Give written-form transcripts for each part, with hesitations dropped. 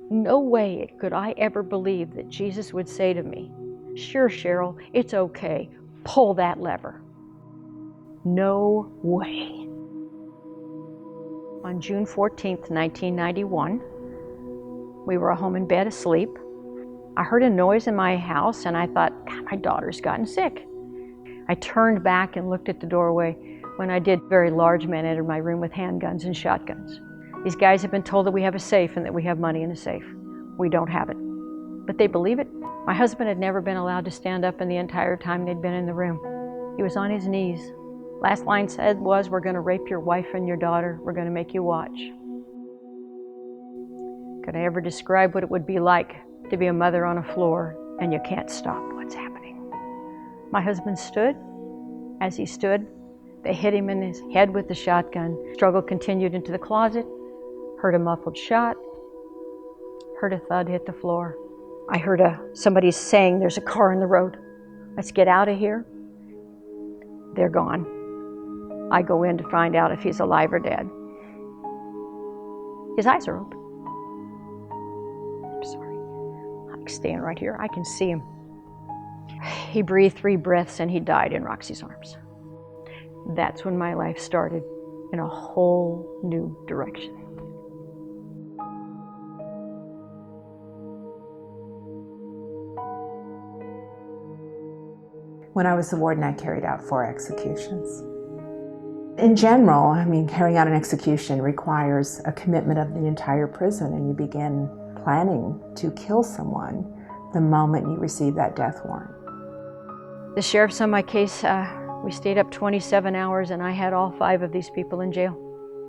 No way could I ever believe that Jesus would say to me, "Sure, Cheryl, it's okay. Pull that lever." No way. On June 14th, 1991, we were home in bed asleep. I heard a noise in my house and I thought, God, my daughter's gotten sick. I turned back and looked at the doorway. When I did, very large men entered my room with handguns and shotguns. These guys have been told that we have a safe and that we have money in a safe. We don't have it. But they believe it. My husband had never been allowed to stand up in the entire time they'd been in the room. He was on his knees. Last line said was, "We're going to rape your wife and your daughter. We're going to make you watch." Could I ever describe what it would be like to be a mother on a floor and you can't stop what's happening? My husband stood. As he stood, they hit him in his head with the shotgun. Struggle continued into the closet. Heard a muffled shot. Heard a thud hit the floor. I heard somebody saying, "There's a car in the road. Let's get out of here." They're gone. I go in to find out if he's alive or dead. His eyes are open. I'm sorry. I'm staying right here. I can see him. He breathed 3 breaths and he died in Roxy's arms. That's when my life started in a whole new direction. When I was the warden, I carried out 4 executions. In general, I mean, carrying out an execution requires a commitment of the entire prison, and you begin planning to kill someone the moment you receive that death warrant. The sheriff's on my case. We stayed up 27 hours and I had all 5 of these people in jail.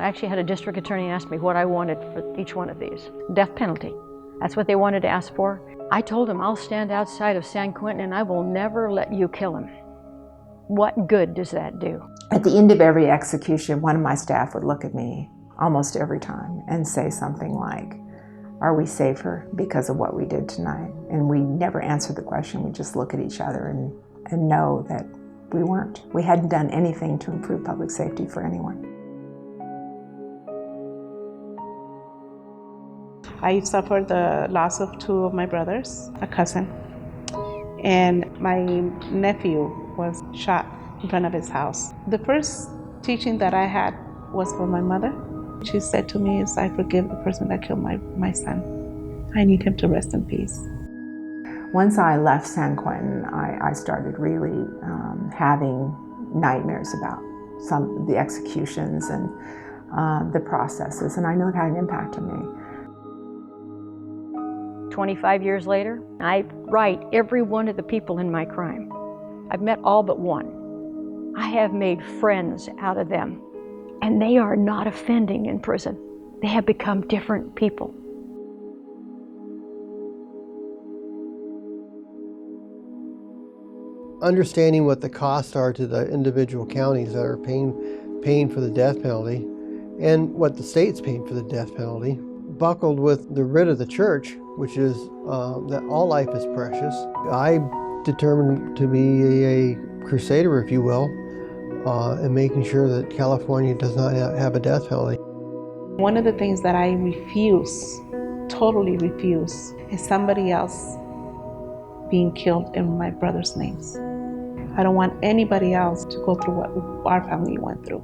I actually had a district attorney ask me what I wanted for each one of these. Death penalty. That's what they wanted to ask for. I told him, I'll stand outside of San Quentin and I will never let you kill him. What good does that do? At the end of every execution, one of my staff would look at me almost every time and say something like, "Are we safer because of what we did tonight?" And we never answered the question. We just look at each other and know that we weren't. We hadn't done anything to improve public safety for anyone. I suffered the loss of 2 of my brothers, a cousin, and my nephew was shot in front of his house. The first teaching that I had was for my mother. She said to me, "I forgive the person that killed my son. I need him to rest in peace." Once I left San Quentin, I started really having nightmares about some of the executions and the processes, and I know it had an impact on me. 25 years later, I write every one of the people in my crime. I've met all but one. I have made friends out of them, and they are not offending in prison. They have become different people. Understanding what the costs are to the individual counties that are paying for the death penalty and what the state's paying for the death penalty, buckled with the writ of the church, which is that all life is precious, I determined to be a crusader, if you will, in making sure that California does not have a death penalty. One of the things that I totally refuse, is somebody else being killed in my brother's names. I don't want anybody else to go through what our family went through.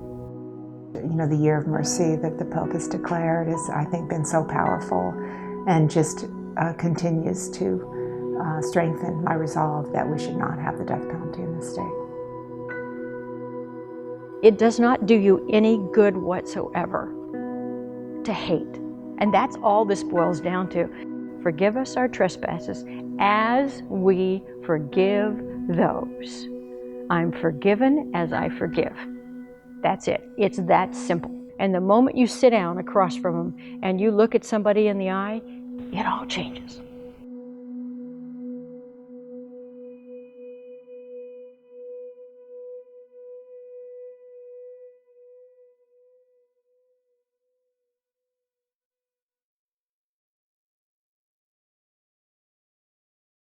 You know, the year of mercy that the Pope has declared has, I think, been so powerful and just continues to strengthen my resolve that we should not have the death penalty in this state. It does not do you any good whatsoever to hate. And that's all this boils down to. Forgive us our trespasses as we forgive those. I'm forgiven as I forgive. That's it. It's that simple. And the moment you sit down across from them and you look at somebody in the eye, it all changes.